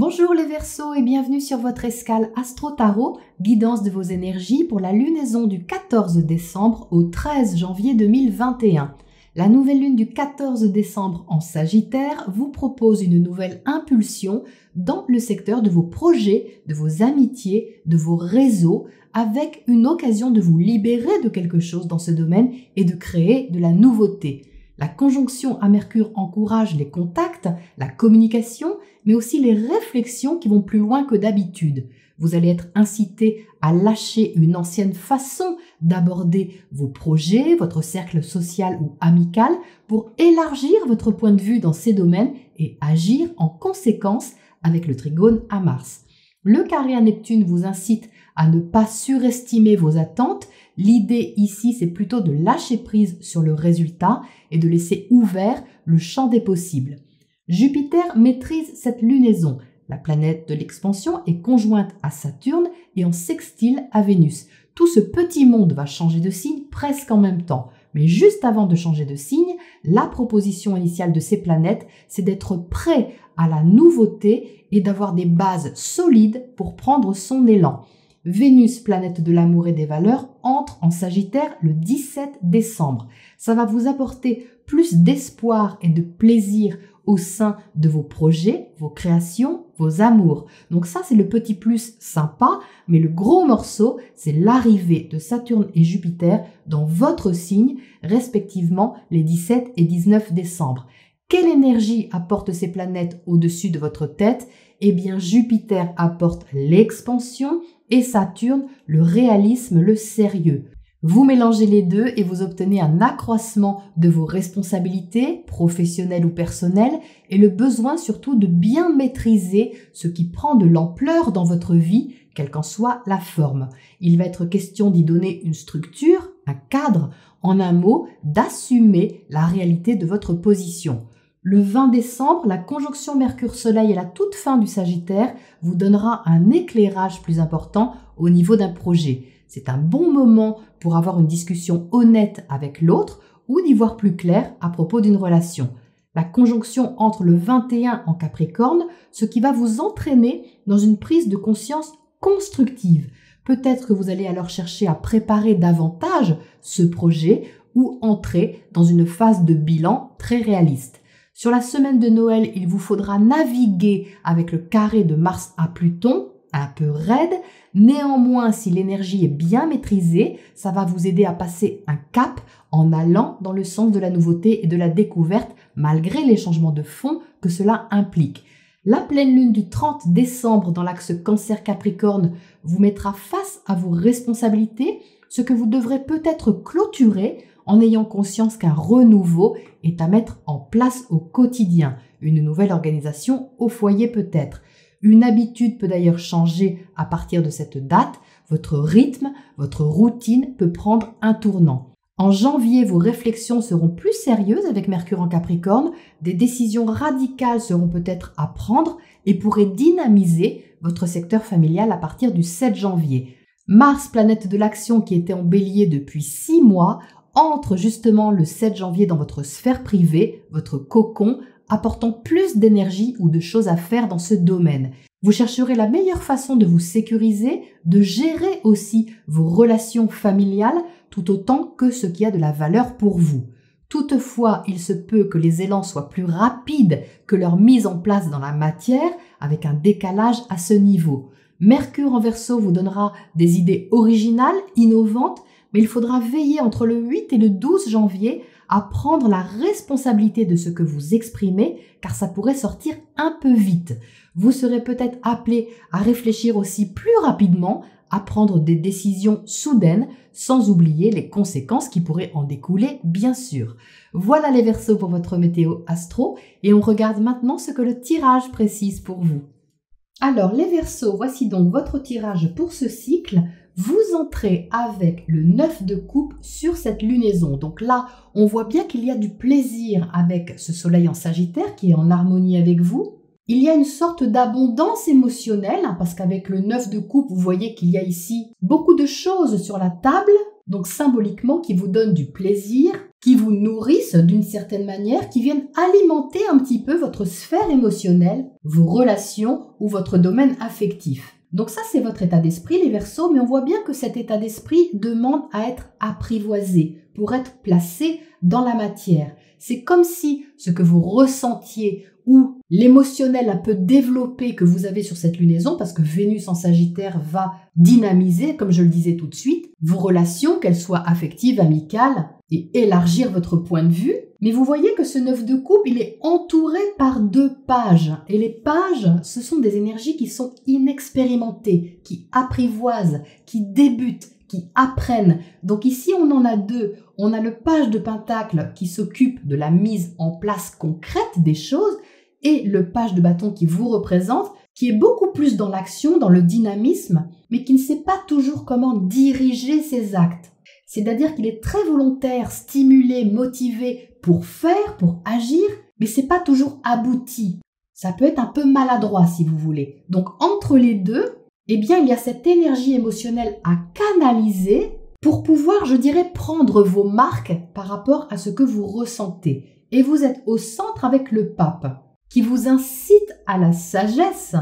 Bonjour les Verseaux et bienvenue sur votre escale Astro Tarot, guidance de vos énergies pour la lunaison du 14 décembre au 13 janvier 2021. La nouvelle lune du 14 décembre en Sagittaire vous propose une nouvelle impulsion dans le secteur de vos projets, de vos amitiés, de vos réseaux, avec une occasion de vous libérer de quelque chose dans ce domaine et de créer de la nouveauté. La conjonction à Mercure encourage les contacts, la communication, mais aussi les réflexions qui vont plus loin que d'habitude. Vous allez être incité à lâcher une ancienne façon d'aborder vos projets, votre cercle social ou amical, pour élargir votre point de vue dans ces domaines et agir en conséquence avec le trigone à Mars. Le carré à Neptune vous incite à ne pas surestimer vos attentes. L'idée ici, c'est plutôt de lâcher prise sur le résultat et de laisser ouvert le champ des possibles. Jupiter maîtrise cette lunaison. La planète de l'expansion est conjointe à Saturne et en sextile à Vénus. Tout ce petit monde va changer de signe presque en même temps. Mais juste avant de changer de signe, la proposition initiale de ces planètes, c'est d'être prêt à la nouveauté et d'avoir des bases solides pour prendre son élan. Vénus, planète de l'amour et des valeurs, entre en Sagittaire le 17 décembre. Ça va vous apporter plus d'espoir et de plaisir au sein de vos projets, vos créations, vos amours. Donc ça, c'est le petit plus sympa, mais le gros morceau, c'est l'arrivée de Saturne et Jupiter dans votre signe, respectivement les 17 et 19 décembre. Quelle énergie apportent ces planètes au-dessus de votre tête? Eh bien, Jupiter apporte l'expansion et Saturne le réalisme, le sérieux. Vous mélangez les deux et vous obtenez un accroissement de vos responsabilités, professionnelles ou personnelles, et le besoin surtout de bien maîtriser ce qui prend de l'ampleur dans votre vie, quelle qu'en soit la forme. Il va être question d'y donner une structure, un cadre, en un mot, d'assumer la réalité de votre position. Le 20 décembre, la conjonction Mercure-Soleil à la toute fin du Sagittaire vous donnera un éclairage plus important au niveau d'un projet. C'est un bon moment pour avoir une discussion honnête avec l'autre ou d'y voir plus clair à propos d'une relation. La conjonction entre le 21 en Capricorne, ce qui va vous entraîner dans une prise de conscience constructive. Peut-être que vous allez alors chercher à préparer davantage ce projet ou entrer dans une phase de bilan très réaliste. Sur la semaine de Noël, il vous faudra naviguer avec le carré de Mars à Pluton, un peu raide. Néanmoins, si l'énergie est bien maîtrisée, ça va vous aider à passer un cap en allant dans le sens de la nouveauté et de la découverte, malgré les changements de fond que cela implique. La pleine lune du 30 décembre dans l'axe Cancer-Capricorne vous mettra face à vos responsabilités, ce que vous devrez peut-être clôturer en ayant conscience qu'un renouveau est à mettre en place au quotidien. Une nouvelle organisation au foyer peut-être. Une habitude peut d'ailleurs changer à partir de cette date. Votre rythme, votre routine peut prendre un tournant. En janvier, vos réflexions seront plus sérieuses avec Mercure en Capricorne. Des décisions radicales seront peut-être à prendre et pourraient dynamiser votre secteur familial à partir du 7 janvier. Mars, planète de l'action qui était en Bélier depuis 6 mois, entre justement le 7 janvier dans votre sphère privée, votre cocon, apportant plus d'énergie ou de choses à faire dans ce domaine. Vous chercherez la meilleure façon de vous sécuriser, de gérer aussi vos relations familiales, tout autant que ce qui a de la valeur pour vous. Toutefois, il se peut que les élans soient plus rapides que leur mise en place dans la matière, avec un décalage à ce niveau. Mercure en Verseau vous donnera des idées originales, innovantes, mais il faudra veiller entre le 8 et le 12 janvier à prendre la responsabilité de ce que vous exprimez, car ça pourrait sortir un peu vite. Vous serez peut-être appelé à réfléchir aussi plus rapidement, à prendre des décisions soudaines, sans oublier les conséquences qui pourraient en découler, bien sûr. Voilà les Verseaux pour votre météo astro, et on regarde maintenant ce que le tirage précise pour vous. Alors les Verseaux, voici donc votre tirage pour ce cycle. Vous entrez avec le 9 de coupe sur cette lunaison. Donc là, on voit bien qu'il y a du plaisir avec ce soleil en Sagittaire qui est en harmonie avec vous. Il y a une sorte d'abondance émotionnelle parce qu'avec le 9 de coupe, vous voyez qu'il y a ici beaucoup de choses sur la table. donc symboliquement qui vous donnent du plaisir, qui vous nourrissent d'une certaine manière, qui viennent alimenter un petit peu votre sphère émotionnelle, vos relations ou votre domaine affectif. Donc ça, c'est votre état d'esprit, les Verseaux, mais on voit bien que cet état d'esprit demande à être apprivoisé pour être placé dans la matière. C'est comme si ce que vous ressentiez ou l'émotionnel un peu développé que vous avez sur cette lunaison, parce que Vénus en Sagittaire va dynamiser, comme je le disais tout de suite, vos relations, qu'elles soient affectives, amicales, et élargir votre point de vue. Mais vous voyez que ce 9 de coupe, il est entouré par 2 pages. Et les pages, ce sont des énergies qui sont inexpérimentées, qui apprivoisent, qui débutent, qui apprennent. Donc ici, on en a 2. On a le page de Pentacle qui s'occupe de la mise en place concrète des choses et le page de bâton qui vous représente, qui est beaucoup plus dans l'action, dans le dynamisme, mais qui ne sait pas toujours comment diriger ses actes. C'est-à-dire qu'il est très volontaire, stimulé, motivé pour faire, pour agir, mais c'est pas toujours abouti. Ça peut être un peu maladroit si vous voulez. Donc entre les deux, eh bien il y a cette énergie émotionnelle à canaliser pour pouvoir, je dirais, prendre vos marques par rapport à ce que vous ressentez. Et vous êtes au centre avec le pape, qui vous incite à la sagesse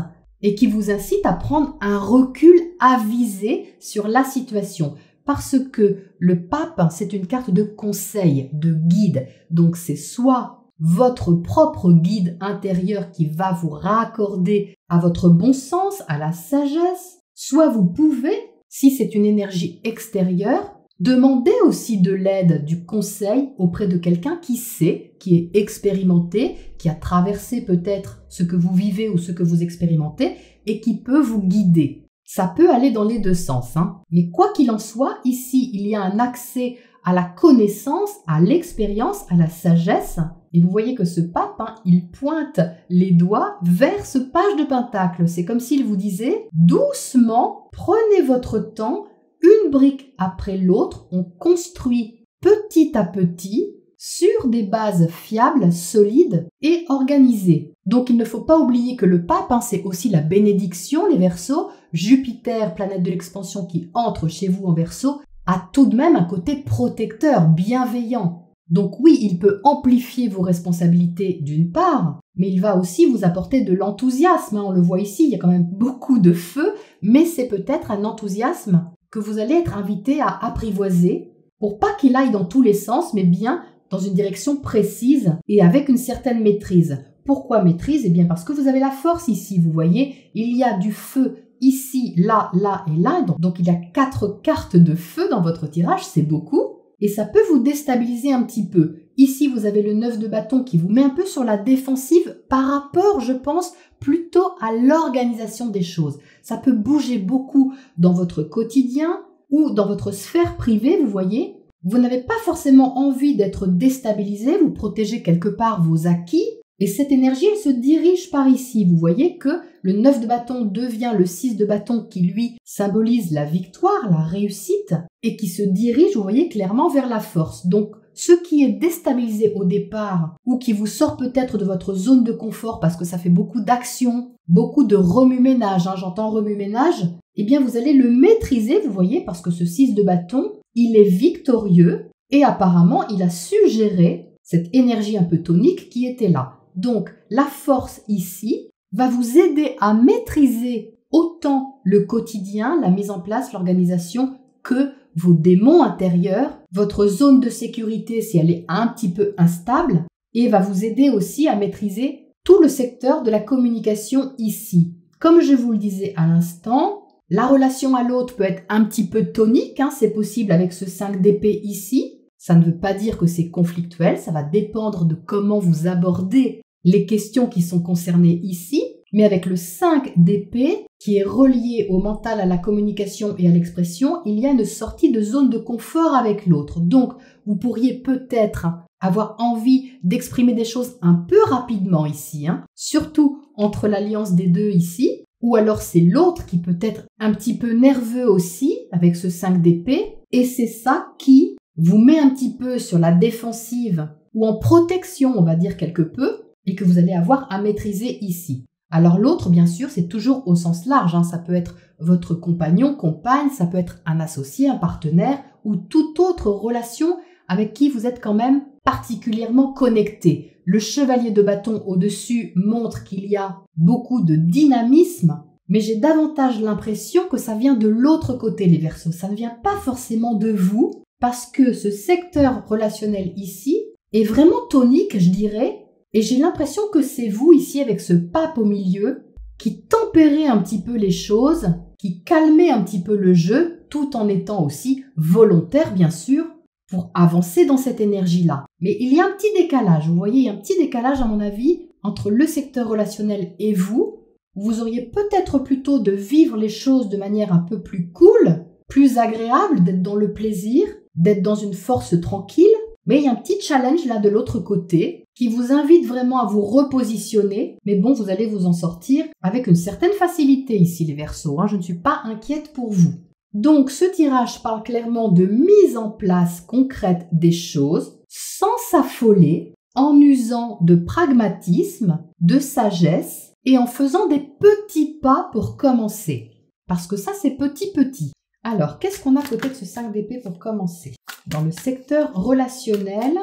et qui vous incite à prendre un recul avisé sur la situation. Parce que le pape, c'est une carte de conseil, de guide. Donc c'est soit votre propre guide intérieur qui va vous raccorder à votre bon sens, à la sagesse, soit vous pouvez, si c'est une énergie extérieure, demander aussi de l'aide, du conseil auprès de quelqu'un qui sait, qui est expérimenté, qui a traversé peut-être ce que vous vivez ou ce que vous expérimentez et qui peut vous guider. Ça peut aller dans les deux sens, hein. Mais quoi qu'il en soit, ici, il y a un accès à la connaissance, à l'expérience, à la sagesse. Et vous voyez que ce pape, il pointe les doigts vers ce page de Pentacle. C'est comme s'il vous disait, doucement, prenez votre temps, une brique après l'autre, on construit petit à petit sur des bases fiables, solides et organisées. Donc il ne faut pas oublier que le pape, c'est aussi la bénédiction, les Verseaux. Jupiter, planète de l'expansion qui entre chez vous en Verseau, a tout de même un côté protecteur, bienveillant. Donc oui, il peut amplifier vos responsabilités d'une part, mais il va aussi vous apporter de l'enthousiasme. On le voit ici, il y a quand même beaucoup de feu, mais c'est peut-être un enthousiasme que vous allez être invité à apprivoiser pour pas qu'il aille dans tous les sens, mais bien dans une direction précise et avec une certaine maîtrise. Pourquoi maîtrise? Eh bien parce que vous avez la force ici, vous voyez, il y a du feu ici, là, là et là, donc il y a 4 cartes de feu dans votre tirage, c'est beaucoup, et ça peut vous déstabiliser un petit peu. Ici, vous avez le 9 de bâton qui vous met un peu sur la défensive par rapport, je pense, plutôt à l'organisation des choses. Ça peut bouger beaucoup dans votre quotidien ou dans votre sphère privée, vous voyez. Vous n'avez pas forcément envie d'être déstabilisé, vous protégez quelque part vos acquis, et cette énergie, elle se dirige par ici. Vous voyez que le 9 de bâton devient le 6 de bâton qui, lui, symbolise la victoire, la réussite, et qui se dirige, vous voyez, clairement vers la force. Donc, ce qui est déstabilisé au départ, ou qui vous sort peut-être de votre zone de confort parce que ça fait beaucoup d'action, beaucoup de remue-ménage, j'entends remue-ménage, eh bien, vous allez le maîtriser, vous voyez, parce que ce 6 de bâton, il est victorieux, et apparemment, il a su gérer cette énergie un peu tonique qui était là. Donc, la force ici va vous aider à maîtriser autant le quotidien, la mise en place, l'organisation, que vos démons intérieurs, votre zone de sécurité si elle est un petit peu instable, et va vous aider aussi à maîtriser tout le secteur de la communication ici. Comme je vous le disais à l'instant, la relation à l'autre peut être un petit peu tonique, c'est possible avec ce 5 d'épée ici. Ça ne veut pas dire que c'est conflictuel, ça va dépendre de comment vous abordez les questions qui sont concernées ici, mais avec le 5 d'épée, qui est relié au mental, à la communication et à l'expression, il y a une sortie de zone de confort avec l'autre. Donc, vous pourriez peut-être avoir envie d'exprimer des choses un peu rapidement ici, surtout entre l'alliance des deux ici, ou alors c'est l'autre qui peut être un petit peu nerveux aussi, avec ce 5 d'épée, et c'est ça qui vous met un petit peu sur la défensive, ou en protection, on va dire quelque peu, et que vous allez avoir à maîtriser ici. Alors l'autre, bien sûr, c'est toujours au sens large. Ça peut être votre compagnon, compagne, ça peut être un associé, un partenaire ou toute autre relation avec qui vous êtes quand même particulièrement connecté. Le chevalier de bâton au-dessus montre qu'il y a beaucoup de dynamisme, mais j'ai davantage l'impression que ça vient de l'autre côté, les Verseaux. Ça ne vient pas forcément de vous, parce que ce secteur relationnel ici est vraiment tonique, je dirais, et j'ai l'impression que c'est vous ici avec ce pape au milieu qui tempérez un petit peu les choses, qui calmez un petit peu le jeu, tout en étant aussi volontaire, bien sûr, pour avancer dans cette énergie-là. Mais il y a un petit décalage, vous voyez, il y a un petit décalage à mon avis entre le secteur relationnel et vous. Vous auriez peut-être plutôt de vivre les choses de manière un peu plus cool, plus agréable, d'être dans le plaisir, d'être dans une force tranquille. Mais il y a un petit challenge là de l'autre côté qui vous invite vraiment à vous repositionner. Mais bon, vous allez vous en sortir avec une certaine facilité ici les Verseaux. Je ne suis pas inquiète pour vous. Donc ce tirage parle clairement de mise en place concrète des choses sans s'affoler, en usant de pragmatisme, de sagesse et en faisant des petits pas pour commencer. Parce que ça c'est petit. Alors qu'est-ce qu'on a à côté de ce 5 d'épée pour commencer? Dans le secteur relationnel,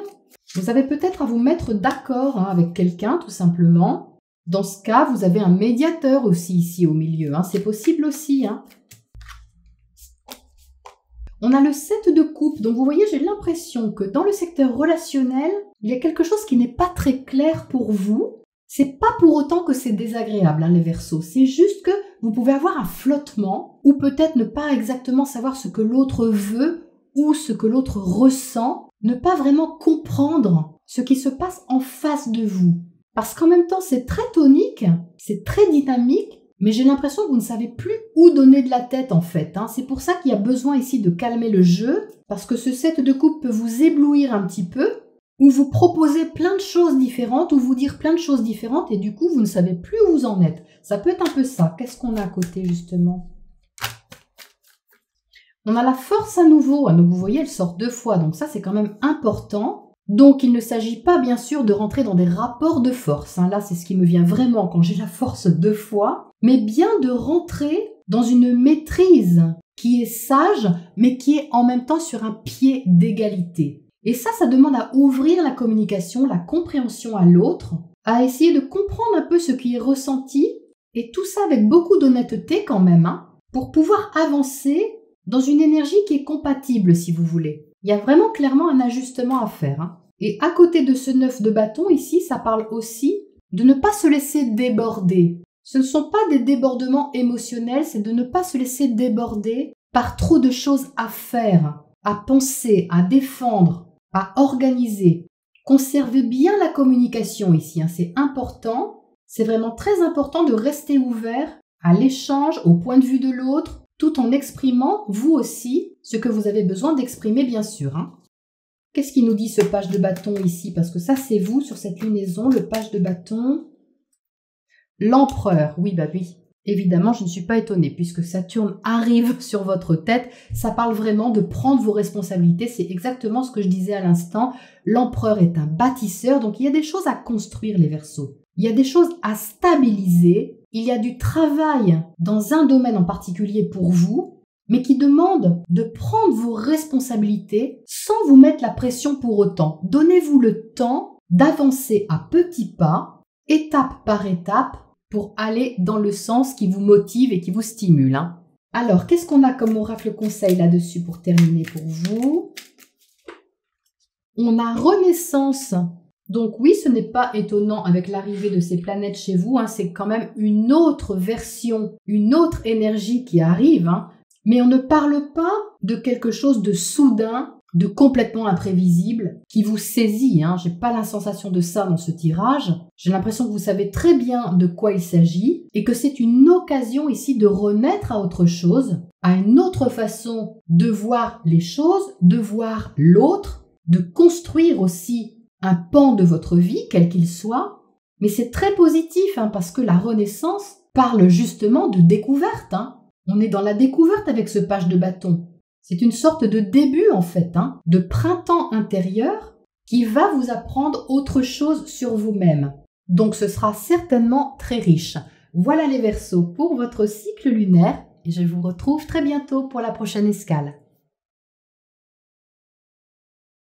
vous avez peut-être à vous mettre d'accord avec quelqu'un tout simplement. Dans ce cas, vous avez un médiateur aussi ici au milieu. C'est possible aussi. On a le 7 de coupe. Donc vous voyez, j'ai l'impression que dans le secteur relationnel, il y a quelque chose qui n'est pas très clair pour vous. C'est pas pour autant que c'est désagréable, les Verseaux. C'est juste que vous pouvez avoir un flottement ou peut-être ne pas exactement savoir ce que l'autre veut ou ce que l'autre ressent, ne pas vraiment comprendre ce qui se passe en face de vous. Parce qu'en même temps, c'est très tonique, c'est très dynamique, mais j'ai l'impression que vous ne savez plus où donner de la tête en fait. C'est pour ça qu'il y a besoin ici de calmer le jeu, parce que ce 7 de coupe peut vous éblouir un petit peu, ou vous proposer plein de choses différentes, ou vous dire plein de choses différentes, et du coup, vous ne savez plus où vous en êtes. Ça peut être un peu ça. Qu'est-ce qu'on a à côté, justement ? On a la force à nouveau. Donc, vous voyez, elle sort 2 fois. Donc, ça, c'est quand même important. Donc, il ne s'agit pas, bien sûr, de rentrer dans des rapports de force. Là, c'est ce qui me vient vraiment quand j'ai la force 2 fois. Mais bien de rentrer dans une maîtrise qui est sage, mais qui est en même temps sur un pied d'égalité. Et ça demande à ouvrir la communication, la compréhension à l'autre, à essayer de comprendre un peu ce qui est ressenti, et tout ça avec beaucoup d'honnêteté quand même, pour pouvoir avancer dans une énergie qui est compatible, si vous voulez. Il y a vraiment clairement un ajustement à faire. Et à côté de ce 9 de bâton, ici, ça parle aussi de ne pas se laisser déborder. Ce ne sont pas des débordements émotionnels, c'est de ne pas se laisser déborder par trop de choses à faire, à penser, à défendre, à organiser. Conservez bien la communication ici, c'est important. C'est vraiment très important de rester ouvert à l'échange, au point de vue de l'autre, tout en exprimant, vous aussi, ce que vous avez besoin d'exprimer, bien sûr. Qu'est-ce qui nous dit ce page de bâton ici? Parce que ça, c'est vous sur cette lunaison, le page de bâton. L'empereur, oui. Évidemment, je ne suis pas étonnée, puisque Saturne arrive sur votre tête. Ça parle vraiment de prendre vos responsabilités. C'est exactement ce que je disais à l'instant. L'empereur est un bâtisseur, donc il y a des choses à construire, les Verseaux. Il y a des choses à stabiliser. Il y a du travail dans un domaine en particulier pour vous, mais qui demande de prendre vos responsabilités sans vous mettre la pression pour autant. Donnez-vous le temps d'avancer à petits pas, étape par étape, pour aller dans le sens qui vous motive et qui vous stimule. Alors, qu'est-ce qu'on a comme oracle conseil là-dessus pour terminer pour vous? On a Renaissance. Donc oui, ce n'est pas étonnant avec l'arrivée de ces planètes chez vous. C'est quand même une autre version, une autre énergie qui arrive. Mais on ne parle pas de quelque chose de soudain, de complètement imprévisible, qui vous saisit. J'ai pas la sensation de ça dans ce tirage. J'ai l'impression que vous savez très bien de quoi il s'agit et que c'est une occasion ici de renaître à autre chose, à une autre façon de voir les choses, de voir l'autre, de construire aussi un pan de votre vie, quel qu'il soit. Mais c'est très positif parce que la Renaissance parle justement de découverte. On est dans la découverte avec ce page de bâton. C'est une sorte de début en fait, de printemps intérieur qui va vous apprendre autre chose sur vous-même. Donc ce sera certainement très riche. Voilà les Verseaux pour votre cycle lunaire et je vous retrouve très bientôt pour la prochaine escale.